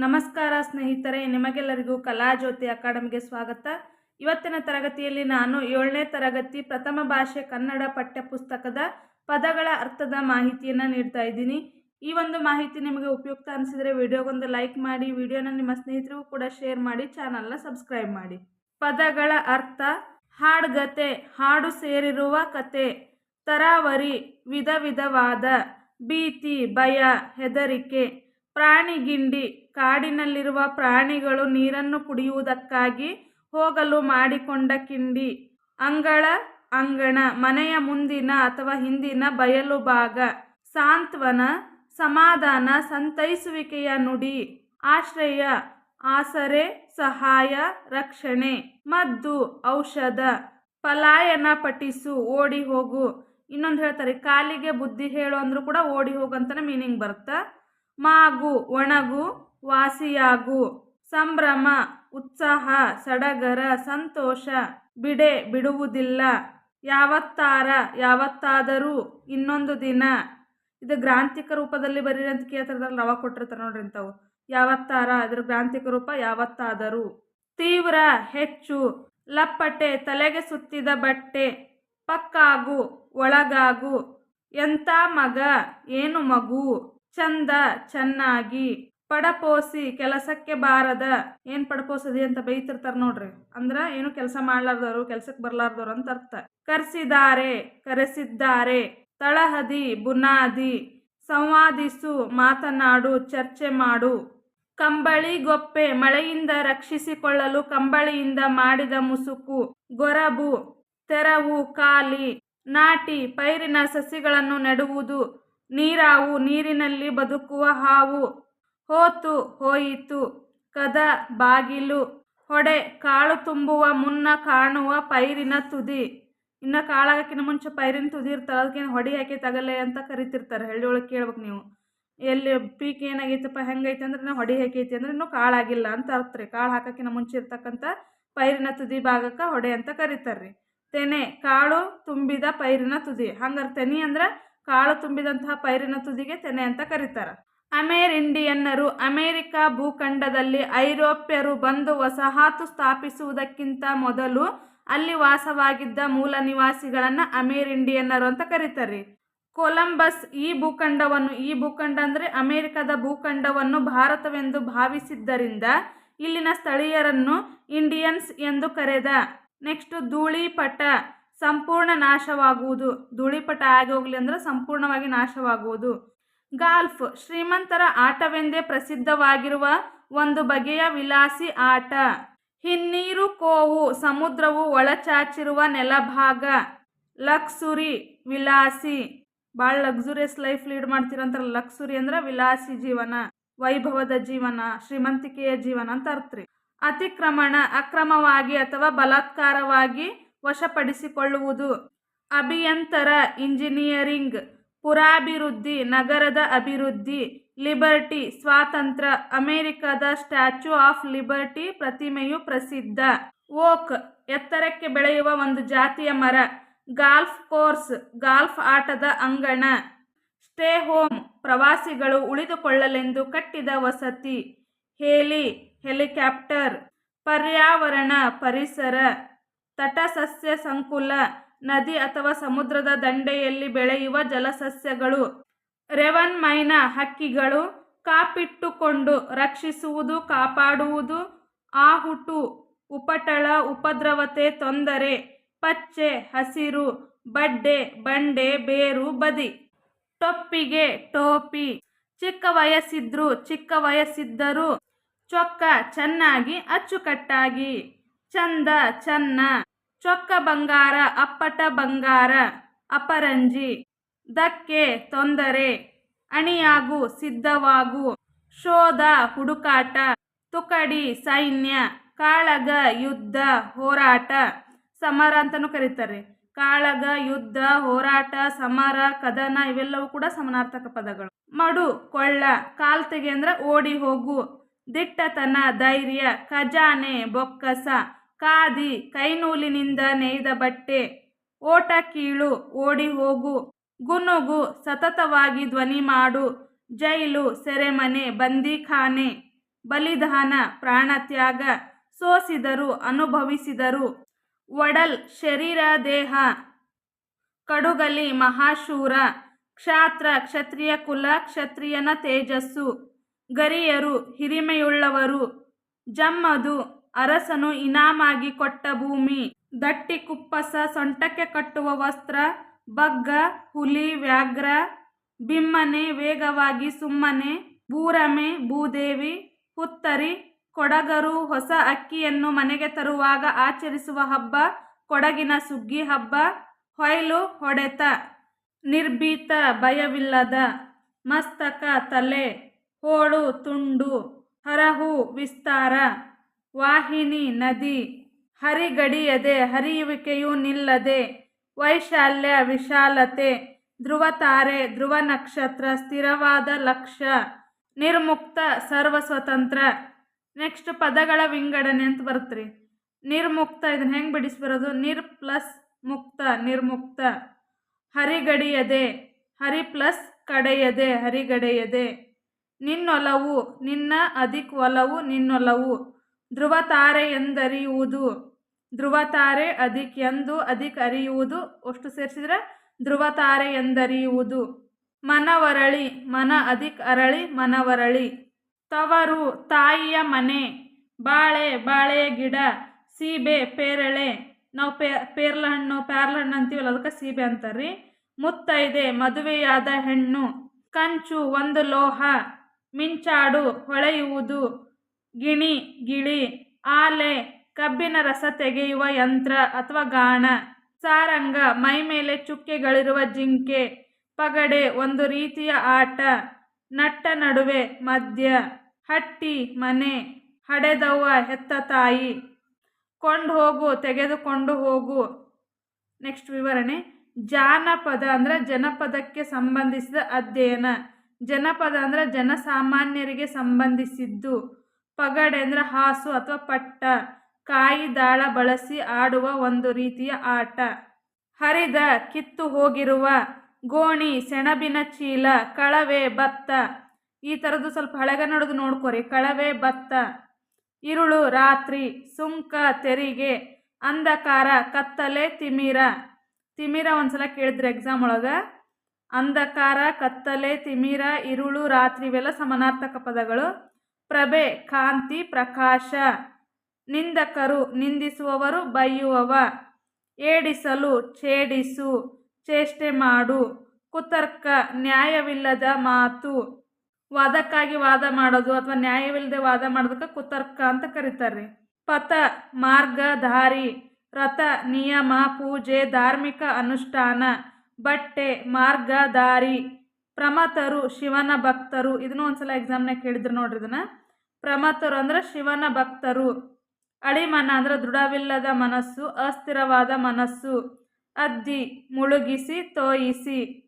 ನಮಸ್ಕಾರ ಸ್ನೇಹಿತರೆ, ನಿಮಗೆಲ್ಲರಿಗೂ ಕಲಾಜ್ಯೋತಿ ಅಕಾಡೆಮಿಗೆ ಸ್ವಾಗತ. ಇವತ್ತಿನ ತರಗತಿಯಲ್ಲಿ ನಾನು 7ನೇ ತರಗತಿ ಪ್ರಥಮ ಭಾಷೆ ಕನ್ನಡ ಪಠ್ಯಪುಸ್ತಕದ ಪದಗಳ ಅರ್ಥದ ಮಾಹಿತಿಯನ್ನು ನೀಡ್ತಾ ಇದ್ದೀನಿ. ಈ ಒಂದು ಮಾಹಿತಿ ನಿಮಗೆ ಉಪಯುಕ್ತ ಅನಿಸಿದರೆ ವಿಡಿಯೋಗೊಂದು ಲೈಕ್ ಮಾಡಿ, ವಿಡಿಯೋನ ನಿಮ್ಮ ಸ್ನೇಹಿತರಿಗೂ ಕೂಡ ಶೇರ್ ಮಾಡಿ, ಚಾನಲ್ನ ಸಬ್ಸ್ಕ್ರೈಬ್ ಮಾಡಿ. ಪದಗಳ ಅರ್ಥ: ಹಾಡ್ಗತೆ, ಹಾಡು ಸೇರಿರುವ ಕತೆ. ತರಾವರಿ, ವಿಧ ವಿಧವಾದ. ಭೀತಿ, ಭಯ, ಹೆದರಿಕೆ. ಪ್ರಾಣಿಗಿಂಡಿ, ಕಾಡಿನಲ್ಲಿರುವ ಪ್ರಾಣಿಗಳು ನೀರನ್ನು ಕುಡಿಯುವುದಕ್ಕಾಗಿ ಹೋಗಲು ಮಾಡಿಕೊಂಡ ಕಿಂಡಿ. ಅಂಗಳ, ಅಂಗಣ, ಮನೆಯ ಮುಂದಿನ ಅಥವಾ ಹಿಂದಿನ ಬಯಲು ಭಾಗ. ಸಾಂತ್ವನ, ಸಮಾಧಾನ, ಸಂತೈಸುವಿಕೆಯ ನುಡಿ. ಆಶ್ರಯ, ಆಸರೆ, ಸಹಾಯ, ರಕ್ಷಣೆ. ಮದ್ದು, ಔಷಧ. ಪಲಾಯನ, ಪಠಿಸು, ಓಡಿ ಹೋಗು. ಇನ್ನೊಂದು ಹೇಳ್ತಾರೆ, ಕಾಲಿಗೆ ಬುದ್ಧಿ ಹೇಳು ಅಂದ್ರೂ ಕೂಡ ಓಡಿ ಹೋಗು ಅಂತಾನೆ ಮೀನಿಂಗ್ ಬರುತ್ತಾ. ಮಾಗು, ಒಣಗು, ವಾಸಿಯಾಗು. ಸಂಭ್ರಮ, ಉತ್ಸಾಹ, ಸಡಗರ, ಸಂತೋಷ. ಬಿಡೆ, ಬಿಡುವುದಿಲ್ಲ. ಯಾವತ್ತಾರ, ಯಾವತ್ತಾದರೂ, ಇನ್ನೊಂದು ದಿನ. ಇದು ಗ್ರಾಂಥಿಕ ರೂಪದಲ್ಲಿ ಬರೀರಿ ಅಂತ ಕೇಳ್ತಿರ್ತಾರಲ್ಲ, ಅವಾಗ ಕೊಟ್ಟಿರ್ತಾರೆ ನೋಡ್ರಿ ಇಂಥವು. ಯಾವತ್ತಾರ, ಇದ್ರ ಗ್ರಾಂಥಿಕ ರೂಪ ಯಾವತ್ತಾದರೂ. ತೀವ್ರ, ಹೆಚ್ಚು. ಲಪ್ಪಟೆ, ತಲೆಗೆ ಸುತ್ತಿದ ಬಟ್ಟೆ. ಪಕ್ಕಾಗು, ಒಳಗಾಗು. ಎಂಥ ಮಗ, ಏನು ಮಗು. ಚಂದ, ಚೆನ್ನಾಗಿ. ಪಡಪೋಸಿ, ಕೆಲಸಕ್ಕೆ ಬಾರದ. ಏನು ಪಡಪೋಸದಿ ಅಂತ ಬೈತಿರ್ತಾರೆ ನೋಡ್ರಿ, ಅಂದ್ರೆ ಏನು ಕೆಲಸ ಮಾಡ್ಲಾರ್ದವರು, ಕೆಲ್ಸಕ್ಕೆ ಬರ್ಲಾರ್ದವ್ರು ಅಂತ ಅರ್ಥ. ಕರೆಸಿದ್ದಾರೆ, ಕರೆಸಿದ್ದಾರೆ. ತಳಹದಿ, ಬುನಾದಿ. ಸಂವಾದಿಸು, ಮಾತನಾಡು, ಚರ್ಚೆ ಮಾಡು. ಕಂಬಳಿ ಗೊಪ್ಪೆ, ಮಳೆಯಿಂದ ರಕ್ಷಿಸಿಕೊಳ್ಳಲು ಕಂಬಳಿಯಿಂದ ಮಾಡಿದ ಮುಸುಕು. ಗೊರಬು, ತೆರವು, ಖಾಲಿ. ನಾಟಿ, ಪೈರಿನ ಸಸಿಗಳನ್ನು ನೆಡುವುದು. ನೀರಾವು, ನೀರಿನಲ್ಲಿ ಬದುಕುವ ಹಾವು. ಹೋತು, ಹೋಯಿತು. ಕದ, ಬಾಗಿಲು. ಹೊಡೆ, ಕಾಳು ತುಂಬುವ ಮುನ್ನ ಕಾಣುವ ಪೈರಿನ ತುದಿ. ಇನ್ನು ಕಾಳಾಗಕ್ಕಿಂತ ಮುಂಚೆ ಪೈರಿನ ತುದಿ ಇರ್ತಾರೆ, ಅದಕ್ಕೇನು ಹೊಡಿ ಹಾಕಿ ತಗಲೆ ಅಂತ ಕರಿತಿರ್ತಾರೆ. ಹಳ್ಳಿ ಒಳಗೆ ಕೇಳ್ಬೇಕು ನೀವು. ಎಲ್ಲಿ ಪೀಕ್ ಏನಾಗೈತಪ್ಪ, ಹೆಂಗೈತೆ ಅಂದ್ರೆ ನಾವು ಹೊಡಿ ಹಾಕೈತಿ ಅಂದ್ರೆ ಇನ್ನೂ ಕಾಳಾಗಿಲ್ಲ ಅಂತ ಅರ್ಥ ರೀ. ಕಾಳು ಹಾಕೋಕ್ಕಿಂತ ಮುಂಚೆ ಇರ್ತಕ್ಕಂಥ ಪೈರಿನ ತುದಿ ಭಾಗಕ್ಕೆ ಹೊಡೆ ಅಂತ ಕರೀತಾರ್ರಿ. ತೆನೆ, ಕಾಳು ತುಂಬಿದ ಪೈರಿನ ತುದಿ. ಹಂಗಾರೆ ತೆನೆ ಅಂದ್ರೆ ಕಾಳು ತುಂಬಿದಂತಹ ಪೈರಿನ ತುದಿಗೆ ತೆನೆ ಅಂತ ಕರೀತಾರೆ. ಅಮೆರಿಂಡಿಯನ್ನರು, ಅಮೆರಿಕ ಭೂಖಂಡದಲ್ಲಿ ಐರೋಪ್ಯರು ಬಂದು ವಸಾಹತು ಸ್ಥಾಪಿಸುವುದಕ್ಕಿಂತ ಮೊದಲು ಅಲ್ಲಿ ವಾಸವಾಗಿದ್ದ ಮೂಲ ನಿವಾಸಿಗಳನ್ನು ಅಮೆರಿಂಡಿಯನ್ನರು ಅಂತ ಕರೀತಾರೆ. ಕೊಲಂಬಸ್ ಈ ಭೂಖಂಡ ಅಂದರೆ ಅಮೆರಿಕದ ಭೂಖಂಡವನ್ನು ಭಾರತವೆಂದು ಭಾವಿಸಿದ್ದರಿಂದ ಇಲ್ಲಿನ ಸ್ಥಳೀಯರನ್ನು ಇಂಡಿಯನ್ಸ್ ಎಂದು ಕರೆದ. ನೆಕ್ಸ್ಟ್, ಧೂಳಿಪಟ, ಸಂಪೂರ್ಣ ನಾಶವಾಗುವುದು. ಧೂಳಿಪಟ ಆಗಿ ಹೋಗ್ಲಿ ಅಂದ್ರೆ ಸಂಪೂರ್ಣವಾಗಿ ನಾಶವಾಗುವುದು. ಗಾಲ್ಫ್, ಶ್ರೀಮಂತರ ಆಟವೆಂದೇ ಪ್ರಸಿದ್ಧವಾಗಿರುವ ಒಂದು ಬಗೆಯ ವಿಲಾಸಿ ಆಟ. ಹಿನ್ನೀರು ಕೋವು, ಸಮುದ್ರವು ಒಳಚಾಚಿರುವ ನೆಲಭಾಗ. ಲಕ್ಸುರಿ, ವಿಲಾಸಿ. ಭಾಳ ಲಕ್ಸುರಿಯಸ್ ಲೈಫ್ ಲೀಡ್ ಮಾಡ್ತಿರಂತಾರಲ್ಲ, ಲಕ್ಸುರಿ ಅಂದ್ರೆ ವಿಲಾಸಿ ಜೀವನ, ವೈಭವದ ಜೀವನ, ಶ್ರೀಮಂತಿಕೆಯ ಜೀವನ ಅಂತ ಅರ್ಥ ರೀ. ಅತಿಕ್ರಮಣ, ಅಕ್ರಮವಾಗಿ ಅಥವಾ ಬಲಾತ್ಕಾರವಾಗಿ ವಶಪಡಿಸಿಕೊಳ್ಳುವುದು. ಅಭಿಯಂತರ, ಇಂಜಿನಿಯರಿಂಗ್. ಪುರಾಭಿವೃದ್ಧಿ, ನಗರದ ಅಭಿವೃದ್ಧಿ. ಲಿಬರ್ಟಿ, ಸ್ವಾತಂತ್ರ್ಯ. ಅಮೆರಿಕದ ಸ್ಟ್ಯಾಚ್ಯೂ ಆಫ್ ಲಿಬರ್ಟಿ ಪ್ರತಿಮೆಯು ಪ್ರಸಿದ್ಧ. ಓಕ್, ಎತ್ತರಕ್ಕೆ ಬೆಳೆಯುವ ಒಂದು ಜಾತಿಯ ಮರ. ಗಾಲ್ಫ್ ಕೋರ್ಸ್, ಗಾಲ್ಫ್ ಆಟದ ಅಂಗಣ. ಸ್ಟೇ ಹೋಮ್, ಪ್ರವಾಸಿಗಳು ಉಳಿದುಕೊಳ್ಳಲೆಂದು ಕಟ್ಟಿದ ವಸತಿ. Hayley, helicopter. ಪರ್ಯಾವರಣ, ಪರಿಸರ. ತಟಸಸ್ಯ ಸಂಕುಲ, ನದಿ ಅಥವಾ ಸಮುದ್ರದ ದಂಡೆಯಲ್ಲಿ ಬೆಳೆಯುವ ಜಲಸಸ್ಯಗಳು. ರೆವನ್ಮೈನ, ಹಕ್ಕಿಗಳು. ಕಾಪಿಟ್ಟುಕೊಂಡು, ರಕ್ಷಿಸುವುದು, ಕಾಪಾಡುವುದು. ಆಹುಟು, ಉಪಟಳ, ಉಪದ್ರವತೆ, ತೊಂದರೆ. ಪಚ್ಚೆ, ಹಸಿರು. ಬಡ್ಡೆ, ಬಂಡೆ, ಬೇರು, ಬದಿ. ಟೊಪ್ಪಿಗೆ, ಟೋಪಿ. ಚಿಕ್ಕ ವಯಸ್ಸಿದ್ರು, ಚಿಕ್ಕ ವಯಸ್ಸಿದ್ದರು. ಚೊಕ್ಕ, ಚೆನ್ನಾಗಿ, ಅಚ್ಚುಕಟ್ಟಾಗಿ. ಚಂದ, ಚನ್ನ. ಚೊಕ್ಕ ಬಂಗಾರ, ಅಪ್ಪಟ ಬಂಗಾರ. ಅಪರಂಜಿ. ಧಕ್ಕೆ, ತೊಂದರೆ. ಅಣಿಯಾಗು, ಸಿದ್ಧವಾಗು. ಶೋಧ, ಹುಡುಕಾಟ. ತುಕಡಿ, ಸೈನ್ಯ. ಕಾಳಗ, ಯುದ್ಧ, ಹೋರಾಟ. ಸಮರ ಅಂತಲೂ ಕರೀತಾರೆ. ಕಾಳಗ, ಯುದ್ಧ, ಹೋರಾಟ, ಸಮರ, ಕದನ ಇವೆಲ್ಲವೂ ಕೂಡ ಸಮಾನಾರ್ಥಕ ಪದಗಳು. ಮಡು, ಕೊಳ್ಳ. ಕಾಲ್ತೆಗೆ ಅಂದ್ರೆ ಓಡಿ ಹೋಗು. ದಿಟ್ಟತನ, ಧೈರ್ಯ. ಖಜಾನೆ, ಬೊಕ್ಕಸ. ಖಾದಿ, ಕೈನೂಲಿನಿಂದ ನೇಯ್ದ ಬಟ್ಟೆ. ಓಟ ಕೀಳು, ಓಡಿ ಹೋಗು. ಗುನುಗು, ಸತತವಾಗಿ ಧ್ವನಿ ಮಾಡು. ಜೈಲು, ಸೆರೆಮನೆ, ಬಂದಿಖಾನೆ. ಬಲಿದಾನ ಪ್ರಾಣತ್ಯಾಗ, ಸೋಸಿದರು ಅನುಭವಿಸಿದರು, ಒಡಲ್ ಶರೀರ ದೇಹ, ಕಡುಗಲಿ ಮಹಾಶೂರ, ಕ್ಷಾತ್ರ ಕ್ಷತ್ರಿಯ ಕುಲ ಕ್ಷತ್ರಿಯನ ತೇಜಸ್ಸು, ಗರಿಯರು ಹಿರಿಮೆಯುಳ್ಳವರು, ಜಮ್ಮದು ಅರಸನು ಇನಾಮಾಗಿ ಕೊಟ್ಟ ಭೂಮಿ, ದಟ್ಟಿ ಕುಪ್ಪಸ ಸೊಂಟಕ್ಕೆ ಕಟ್ಟುವ ವಸ್ತ್ರ, ಬಗ್ಗ ಹುಲಿ ವ್ಯಾಘ್ರ, ಬಿಮ್ಮನೆ ವೇಗವಾಗಿ ಸುಮ್ಮನೆ, ಬೂರಮೆ ಭೂದೇವಿ, ಹುತ್ತರಿ, ಕೊಡಗರು ಹೊಸ ಅಕ್ಕಿಯನ್ನು ಮನೆಗೆ ತರುವಾಗ ಆಚರಿಸುವ ಹಬ್ಬ ಕೊಡಗಿನ ಸುಗ್ಗಿ ಹಬ್ಬ, ಹೊಯ್ಲು ಹೊಡೆತ, ನಿರ್ಭೀತ ಭಯವಿಲ್ಲದ, ಮಸ್ತಕ ತಲೆ, ಹೋಳು ತುಂಡು, ಹರಹು ವಿಸ್ತಾರ, ವಾಹಿನಿ ನದಿ, ಹರಿಗಡಿಯದೆ ಹರಿಯುವಿಕೆಯು ನಿಲ್ಲದೆ, ವೈಶಾಲ್ಯ ವಿಶಾಲತೆ, ಧ್ರುವತಾರೆ ಧ್ರುವ ನಕ್ಷತ್ರ ಸ್ಥಿರವಾದ ಲಕ್ಷ್ಯ, ನಿರ್ಮುಕ್ತ ಸರ್ವಸ್ವತಂತ್ರ. ನೆಕ್ಸ್ಟ್ ಪದಗಳ ವಿಂಗಡಣೆ ಅಂತ ಬರುತ್ತೆ. ನಿರ್ಮುಕ್ತ ಇದನ್ನ ಹೆಂಗೆ ಬಿಡಿಸ್ಬರೋದು? ನಿರ್ ಪ್ಲಸ್ ಮುಕ್ತ ನಿರ್ಮುಕ್ತ. ಹರಿಗಡಿಯದೆ ಹರಿ ಪ್ಲಸ್ ಕಡೆಯದೆ ಹರಿಗಡೆಯದೆ. ನಿನ್ನೊಲವು ನಿನ್ನ ಅಧಿಕ್ ಒಲವು ನಿನ್ನೊಲವು. ಧ್ರುವತಾರೆ ಎಂದರಿಯುವುದು, ಧ್ರುವತಾರೆ ಅಧಿಕ್ ಎಂದು ಅಧಿಕ್ ಅರಿಯುವುದು ಅಷ್ಟು ಸೇರಿಸಿದ್ರೆ ಧ್ರುವತಾರೆ ಎಂದರಿಯುವುದು. ಮನವರಳಿ ಮನ ಅಧಿಕ್ ಅರಳಿ ಮನವರಳಿ. ತವರು ತಾಯಿಯ ಮನೆ, ಬಾಳೆ ಬಾಳೆಯ ಗಿಡ, ಸೀಬೆ ಪೇರಳೆ, ನಾವು ಪೇರ್ಲ ಹಣ್ಣು ಅಂತೀವಲ್ಲ ಅದಕ್ಕೆ ಸೀಬೆ ಅಂತಾರ್ರಿ. ಮುತ್ತೈದೆ ಮದುವೆಯಾದ ಹೆಣ್ಣು. ಕಂಚು ಒಂದು ಲೋಹ. ಮಿಂಚಾಡು ಹೊಳೆಯುವುದು. ಗಿಣಿ ಗಿಳಿ. ಆಲೆ ಕಬ್ಬಿನ ರಸ ತೆಗೆಯುವ ಯಂತ್ರ ಅಥವಾ ಗಾಣ. ಸಾರಂಗ ಮೈ ಮೇಲೆ ಚುಕ್ಕೆಗಳಿರುವ ಜಿಂಕೆ. ಪಗಡೆ ಒಂದು ರೀತಿಯ ಆಟ. ನಟ್ಟ ನಡುವೆ ಮಧ್ಯ. ಹಟ್ಟಿ ಮನೆ. ಹಡೆದವ್ವ ಹೆತ್ತ ತಾಯಿ. ಕೊಂಡು ಹೋಗು ತೆಗೆದುಕೊಂಡು ಹೋಗು. ನೆಕ್ಸ್ಟ್ ವಿವರಣೆ. ಜಾನಪದ ಅಂದರೆ ಜನಪದಕ್ಕೆ ಸಂಬಂಧಿಸಿದ ಅಧ್ಯಯನ. ಜನಪದ ಅಂದರೆ ಜನಸಾಮಾನ್ಯರಿಗೆ ಸಂಬಂಧಿಸಿದ್ದು. ಪಗಡೆ ಅಂದರೆ ಹಾಸು ಅಥವಾ ಪಟ್ಟ, ಕಾಯಿ ದಾಳ ಬಳಸಿ ಆಡುವ ಒಂದು ರೀತಿಯ ಆಟ. ಹರಿದ ಕಿತ್ತು ಹೋಗಿರುವ. ಗೋಣಿ ಸೆಣಬಿನ ಚೀಲ. ಕಳವೆ ಭತ್ತ. ಈ ಥರದ್ದು ಸ್ವಲ್ಪ ಹಳೆಗನ್ನಡದು ನೋಡ್ಕೊರಿ. ಕಳವೆ ಭತ್ತ. ಇರುಳು ರಾತ್ರಿ. ಸುಂಕ ತೆರಿಗೆ. ಅಂಧಕಾರ ಕತ್ತಲೆ ತಿಮಿರ. ತಿಮಿರ ಒಂದ್ಸಲ ಕೇಳಿದ್ರೆ ಎಕ್ಸಾಮ್ ಒಳಗೆ. ಅಂಧಕಾರ ಕತ್ತಲೆ ತಿಮಿರ ಇರುಳು ರಾತ್ರಿ ಇವೆಲ್ಲ ಸಮಾನಾರ್ಥಕ ಪದಗಳು. ಪ್ರಭೆ ಕಾಂತಿ ಪ್ರಕಾಶ. ನಿಂದಕರು ನಿಂದಿಸುವವರು ಬೈಯುವವ. ಏಡಿಸಲು ಛೇಡಿಸು ಚೇಷ್ಟೆ ಮಾಡು. ಕುತರ್ಕ ನ್ಯಾಯವಿಲ್ಲದ ಮಾತು. ವಾದಕ್ಕಾಗಿ ವಾದ ಮಾಡೋದು ಅಥವಾ ನ್ಯಾಯವಿಲ್ಲದೆ ವಾದ ಮಾಡೋದಕ್ಕೆ ಕುತರ್ಕ ಅಂತ ಕರೀತಾರೆ. ಪಥ ಮಾರ್ಗ ದಾರಿ. ರಥ ನಿಯಮ ಪೂಜೆ ಧಾರ್ಮಿಕ ಅನುಷ್ಠಾನ. ಬಟ್ಟೆ ಮಾರ್ಗ ದಾರಿ. ಪ್ರಮಥರು ಶಿವನ ಭಕ್ತರು. ಇದನ್ನು ಒಂದ್ಸಲ ಎಕ್ಸಾಮ್ನಾಗ ಕೇಳಿದ್ರು ನೋಡ್ರಿ ಇದನ್ನ. ಪ್ರಮಥರು ಅಂದ್ರೆ ಶಿವನ ಭಕ್ತರು. ಅಳಿಮನ ಅಂದ್ರೆ ದೃಢವಿಲ್ಲದ ಮನಸ್ಸು, ಅಸ್ಥಿರವಾದ ಮನಸ್ಸು. ಅದ್ದಿ ಮುಳುಗಿಸಿ ತೋಯಿಸಿ.